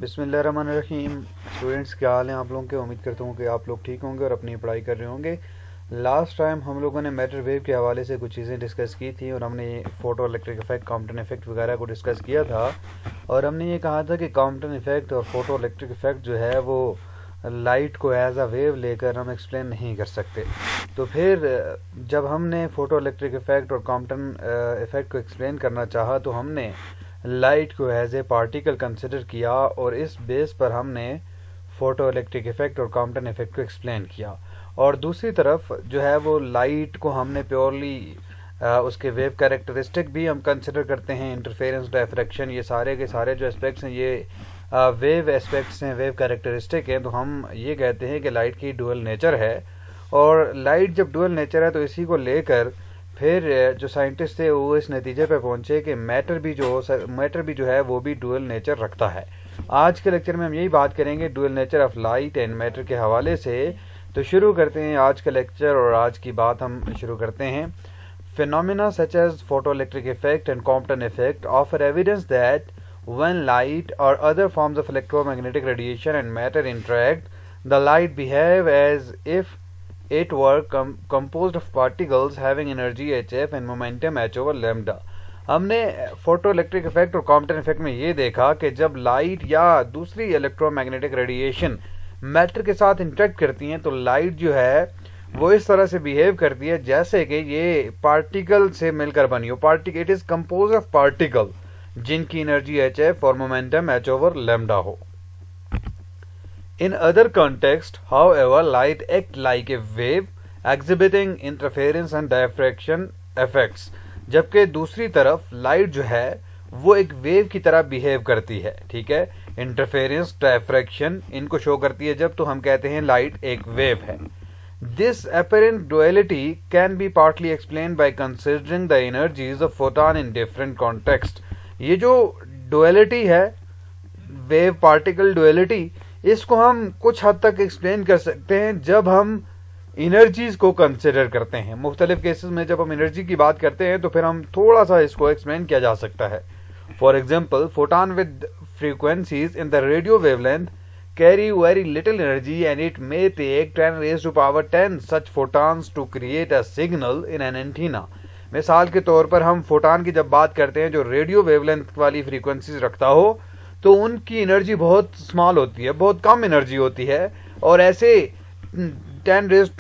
बिस्मिल्लाहिर्रहमानिर्रहीम। स्टूडेंट्स, क्या हाल हैं आप लोगों के। उम्मीद करता हूँ कि आप लोग ठीक होंगे और अपनी पढ़ाई कर रहे होंगे। लास्ट टाइम हम लोगों ने मैटर वेव के हवाले से कुछ चीज़ें डिस्कस की थी और हमने photo electric effect, Compton effect वगैरह को डिस्कस किया था। और हमने ये कहा था कि कॉम्पटन इफेक्ट और फोटो इलेक्ट्रिक इफेक्ट जो है वो लाइट को एज अ वेव लेकर हम एक्सप्लेन नहीं कर सकते। तो फिर जब हमने फोटो इलेक्ट्रिक इफेक्ट और कॉम्पटन इफेक्ट को एक्सप्लेन करना चाहा तो हमने लाइट को एज ए पार्टिकल कंसिडर किया और इस बेस पर हमने फोटो इलेक्ट्रिक इफेक्ट और कॉम्पटन इफेक्ट को एक्सप्लेन किया। और दूसरी तरफ जो है वो लाइट को हमने प्योरली उसके वेव कैरेक्टरिस्टिक भी हम कंसिडर करते हैं, इंटरफेरेंस, डायफ्रैक्शन, ये सारे के सारे जो एस्पेक्ट्स हैं ये वेव एस्पेक्ट्स हैं, वेव कैरेक्टरिस्टिक हैं। तो हम ये कहते हैं कि लाइट की डुअल नेचर है। और लाइट जब डुअल नेचर है तो इसी को लेकर फिर जो साइंटिस्ट थे वो इस नतीजे पे पहुंचे कि मैटर भी जो है वो भी डुअल नेचर रखता है। आज के लेक्चर में हम यही बात करेंगे dual nature of light and matter के हवाले से। तो शुरू करते हैं आज का लेक्चर और आज की बात हम शुरू करते हैं। Phenomena such as photoelectric effect and Compton effect offer evidence that when light or other forms of electromagnetic radiation and matter interact, the light behave as if it were composed of particles having energy hf and momentum h over lambda। हमने photo electric effect और Compton effect में ये देखा कि जब light या दूसरी electromagnetic radiation matter के साथ इंटरेक्ट करती हैं तो लाइट जो है वो इस तरह से बिहेव करती है जैसे कि ये पार्टिकल से मिलकर बनी हो। Particle, it is compose of particle जिनकी एनर्जी एच एफ और मोमेंटम एच ओवर लैम्डा हो। In other context, however, light act like a wave exhibiting interference and diffraction effects। जबकि दूसरी तरफ लाइट जो है वो एक वेव की तरह बिहेव करती है। ठीक है, इंटरफेरेंस, डायफ्रैक्शन इनको शो करती है जब तो हम कहते हैं लाइट एक वेव है। This apparent duality can be partly explained by considering the energies of photon in different contexts। ये जो duality है, वेव पार्टिकल duality, इसको हम कुछ हद तक एक्सप्लेन कर सकते हैं जब हम एनर्जीज को कंसिडर करते हैं। मुख्तलिफ केसेस में जब हम एनर्जी की बात करते हैं तो फिर हम थोड़ा सा इसको एक्सप्लेन किया जा सकता है। For example, photon with frequencies in the radio wavelength carry very little energy and it may take 10 raised to power 10 such photons to create a signal in an antenna। मिसाल के तौर पर हम फोटॉन की जब बात करते हैं जो रेडियो वेवलेंथ वाली फ्रीक्वेंसीज रखता हो तो उनकी एनर्जी बहुत स्मॉल होती है, बहुत कम एनर्जी होती है और ऐसे 10 रेज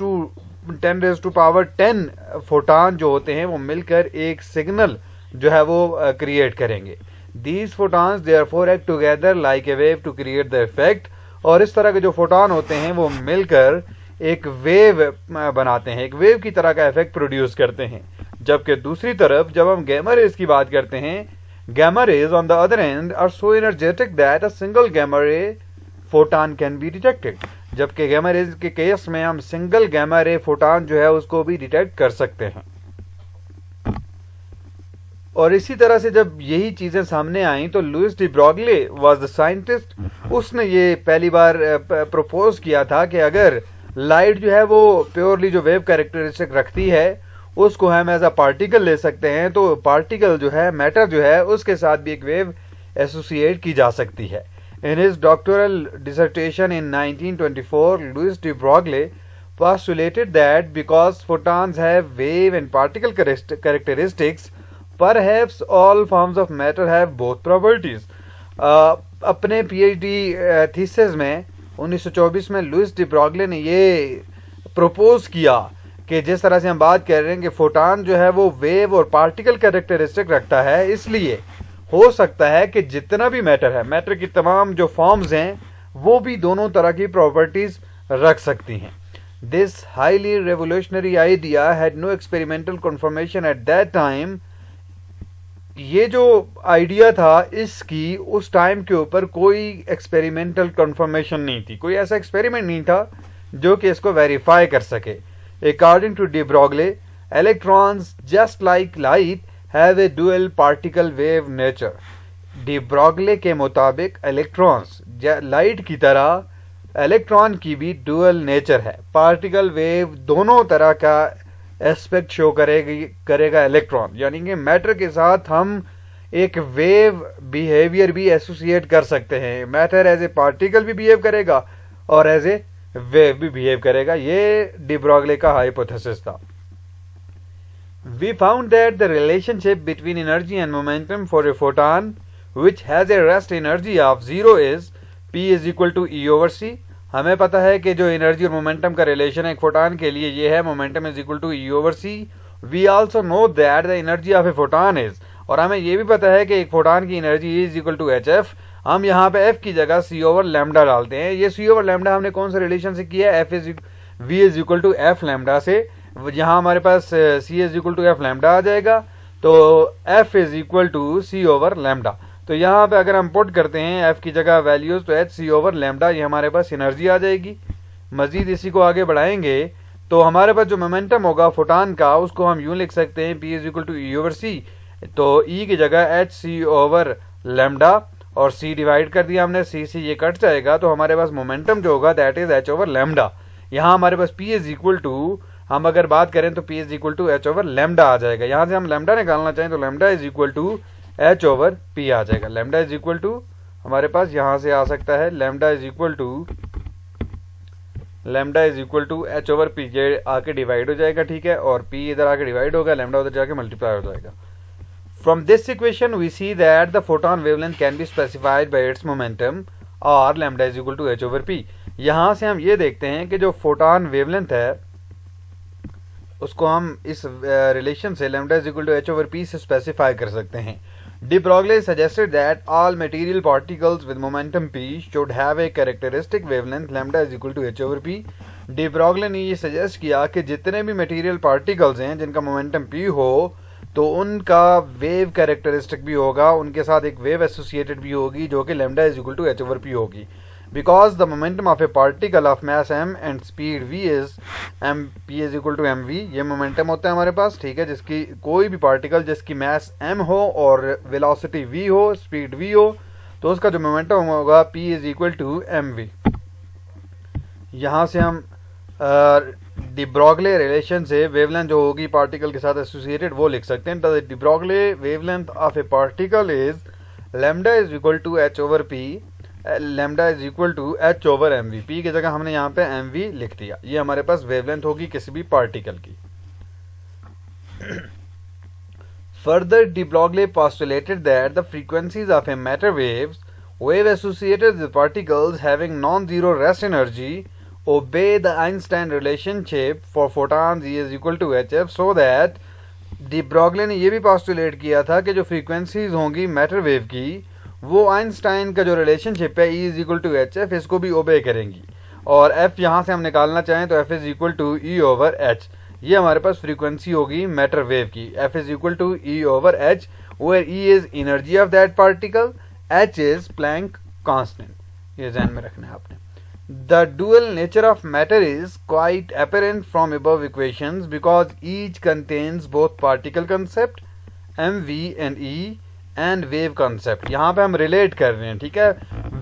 टू पावर 10 फोटॉन जो होते हैं वो मिलकर एक सिग्नल जो है वो क्रिएट करेंगे। These photons therefore act together like a wave to create the effect। और इस तरह के जो फोटॉन होते हैं वो मिलकर एक वेव बनाते हैं, एक वेव की तरह का इफेक्ट प्रोड्यूस करते हैं। जबकि दूसरी तरफ जब हम गैमा रेज की बात करते हैं, gamma rays on the other end are so energetic that a single gamma ray photon can be detected. जबकि गैमा रेज के केस में हम सिंगल गैमा रे फोटॉन जो है उसको भी डिटेक्ट कर सकते हैं। और इसी तरह से जब यही चीजें सामने आई तो Louis de Broglie was the scientist. उसने ये पहली बार प्रपोज किया था कि अगर लाइट जो है वो प्योरली जो वेव कैरेक्टरिस्टिक रखती है उसको हम एज अ पार्टिकल ले सकते हैं, तो पार्टिकल जो है, मैटर जो है, उसके साथ भी एक वेव एसोसिएट की जा सकती है। In his doctoral dissertation in 1924, Louis de Broglie postulated that because photons have wave and particle characteristics, perhaps all forms of matter have both properties। अपने पीएचडी थीसिस में 1924 में लुइस डी ब्रॉगले ने ये propose किया कि जिस तरह से हम बात कर रहे हैं कि फोटॉन जो है वो वेव और पार्टिकल कैरेक्टरिस्टिक रखता है, इसलिए हो सकता है कि जितना भी मैटर है, मैटर की तमाम जो फॉर्म्स हैं वो भी दोनों तरह की प्रॉपर्टीज रख सकती हैं। This highly revolutionary idea had no experimental confirmation at that time. ये जो आइडिया था इसकी उस टाइम के ऊपर कोई एक्सपेरिमेंटल कंफर्मेशन नहीं थी, कोई ऐसा एक्सपेरिमेंट नहीं था जो कि इसको वेरीफाई कर सके। According to de Broglie, electrons just like light have a dual particle wave nature. De Broglie के मुताबिक इलेक्ट्रॉन्स लाइट की तरह इलेक्ट्रॉन की भी डुअल नेचर है, पार्टिकल वेव दोनों तरह का एस्पेक्ट शो करेगा इलेक्ट्रॉन। यानी कि मैटर के साथ हम एक वेव बिहेवियर भी एसोसिएट कर सकते हैं। मैटर एज ए पार्टिकल भी बिहेव करेगा और एज ए वेव भी बिहेव करेगा। ये डी ब्रॉगले का हाइपोथेसिस था। We found that the relationship between energy and momentum for a photon which has a rest energy of 0 is P is equal to E over C। हमें पता है कि जो एनर्जी और मोमेंटम का relation है एक फोटॉन के लिए ये है momentum is equal to E over C। We also know that the energy of a photon is, और हमें ये भी पता है कि एक फोटॉन की energy is equal to HF। हम यहाँ पे F की जगह C over लैम्डा डालते हैं। ये C over लैम्डा हमने कौन सा रिलेशन से किया है? V is equal to F lambda से। यहाँ हमारे पास C is equal to F lambda आ जाएगा, तो F is equal to C over lambda. तो यहाँ पे अगर हम पुट करते हैं F की जगह वैल्यूज, तो H C ओवर लैम्डा ये हमारे पास एनर्जी आ जाएगी। मजीद इसी को आगे बढ़ाएंगे तो हमारे पास जो मोमेंटम होगा फोटॉन का उसको हम यूं लिख सकते हैं P is equal to E over C। तो E की जगह H C ओवर लैम्डा और C डिवाइड कर दिया हमने, C से ये कट जाएगा, तो हमारे पास मोमेंटम जो होगा that is H over lambda. यहाँ हमारे पास P इज इक्वल टू, हम अगर बात करें तो P is equal to H over lambda आ जाएगा। यहाँ से हम लैम्डा निकालना चाहें तो lambda is equal to H over P आ जाएगा। लैम्डा इज इक्वल टू हमारे पास यहाँ से आ सकता है lambda is equal to H over P, ये आके डिवाइड हो जाएगा, ठीक है, और P इधर आके डिवाइड होगा, लैम्डा उधर जाके मल्टीप्लाई हो जाएगा। From this equation we see that the photon wavelength can be specified by its momentum और lambda is equal to H over P। यहाँ से हम ये देखते हैं कि जो फोटॉन वेवलेंथ है उसको हम इस रिलेशन से lambda is equal to H over P से स्पेसिफाई कर सकते हैं। De Broglie suggested that all material particles with momentum P should have a characteristic wavelength lambda is equal to H over P। De Broglie ने ये suggest किया कि जितने भी मटेरियल पार्टिकल्स हैं जिनका मोमेंटम P हो तो उनका वेव कैरेक्टरिस्टिक भी होगा, उनके साथ एक वेव एसोसिएटेड भी होगी जो कि lambda is equal to H over P होगी। Because the momentum of a particle of mass m and speed v is p is equal to mv, ये मोमेंटम होता है हमारे पास, ठीक है, जिसकी कोई भी पार्टिकल जिसकी मास m हो और वेलोसिटी v हो, स्पीड v हो, तो उसका जो मोमेंटम होगा p is equal to mv। यहाँ से हम डी ब्रॉगले रिलेशन से वेवलेंथ जो होगी पार्टिकल के साथ एसोसिएटेड वो लिख सकते हैं। The de Broglie wavelength of a particle is lambda is equal to H over P, लैम्डा is equal to H over mv। P की जगह हमने यहाँ पे mv लिख दिया। ये हमारे पास वेवलेंथ होगी किसी भी पार्टिकल की। Further de Broglie postulated that the frequencies of a matter wave associated with particles having non-zero rest energy obey the Einstein relationship for photons E is equal to hf, so that de Broglie ने ये भी postulate किया था कि जो frequencies होंगी matter wave की वो आइंस्टाइन का जो रिलेशनशिप है E is equal to HF इसको भी ओबे करेंगी, और F यहाँ से हम निकालना चाहें तो F is equal to E over H। ये हमारे पास फ्रीक्वेंसी होगी मैटर वेव की। F is equal to E over H, where E is energy of that particle, H is Planck constant. ये ध्यान में रखना है आपने। The dual nature of matter is quite apparent from above equations because each contains both particle concept mv and E and wave concept। यहाँ पे हम relate कर रहे हैं, ठीक है,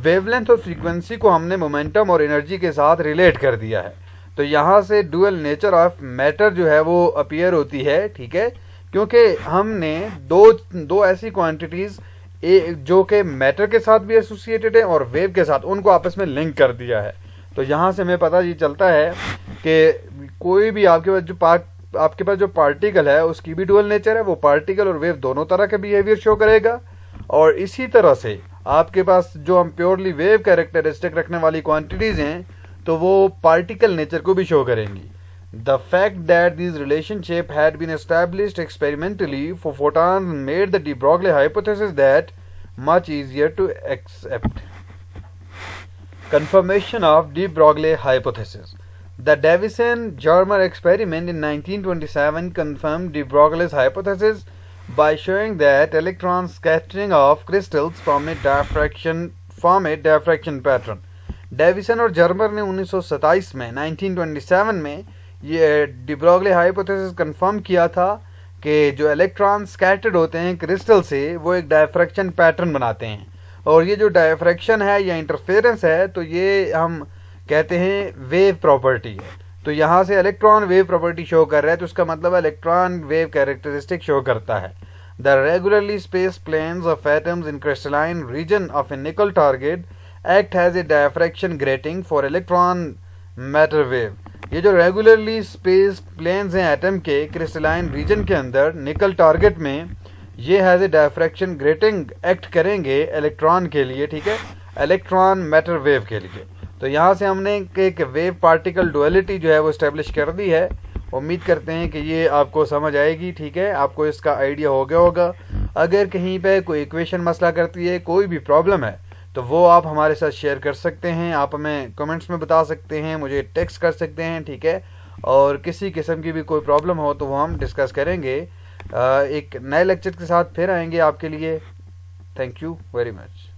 वेवलेंथ और फ्रीक्वेंसी को हमने मोमेंटम और एनर्जी के साथ रिलेट कर दिया है। तो यहाँ से डुअल नेचर ऑफ मैटर जो है वो अपीयर होती है, ठीक है, क्योंकि हमने दो ऐसी क्वांटिटीज जो कि मैटर के साथ भी एसोसिएटेड है और वेव के साथ, उनको आपस में लिंक कर दिया है। तो यहाँ से हमें पता ये चलता है कि कोई भी आपके पास जो पार्टिकल है उसकी भी डुअल नेचर है, वो पार्टिकल और वेव दोनों तरह के बिहेवियर शो करेगा। और इसी तरह से आपके पास जो हम प्योरली वेव कैरेक्टरिस्टिक रखने वाली क्वांटिटीज हैं तो वो पार्टिकल नेचर को भी शो करेंगी। The fact that these relationship had been established experimentally for photons made the de Broglie hypothesis that much easier to accept. Confirmation of de Broglie hypothesis. The Davison-Germer experiment in 1927 confirmed de Broglie's hypothesis by showing that electron scattering of crystals from a diffraction pattern. Davisson और Germer ने 1927 में 1927 में ये D Broglie hypothesis confirm किया था कि जो electron scattered होते हैं क्रिस्टल से वो एक डायफ्रैक्शन पैटर्न बनाते हैं, और ये जो डायफ्रैक्शन है या इंटरफेरेंस है तो ये हम कहते हैं वेव प्रॉपर्टी है। तो यहाँ से इलेक्ट्रॉन वेव प्रॉपर्टी शो कर रहा है, तो उसका मतलब इलेक्ट्रॉन वेव कैरेक्टरिस्टिक शो करता है। The regularly space planes of atoms in crystalline region of a nickel target act has a diffraction grating for electron matter wave. ये जो रेगुलरली स्पेस प्लेन्स हैं एटम के क्रिस्टलाइन रीजन के अंदर nickel target में, ये has a diffraction grating act करेंगे electron के लिए, ठीक है, इलेक्ट्रॉन मैटर वेव के लिए। तो यहाँ से हमने एक वेव पार्टिकल डुअलिटी जो है वो इस्टेब्लिश कर दी है। उम्मीद करते हैं कि ये आपको समझ आएगी, ठीक है, आपको इसका आइडिया हो गया होगा। अगर कहीं पे कोई इक्वेशन मसला करती है, कोई भी प्रॉब्लम है, तो वो आप हमारे साथ शेयर कर सकते हैं। आप हमें कमेंट्स में बता सकते हैं, मुझे टेक्स्ट कर सकते हैं, ठीक है। और किसी किस्म की भी कोई प्रॉब्लम हो तो वो हम डिस्कस करेंगे। एक नए लेक्चर के साथ फिर आएंगे आपके लिए। Thank you very much.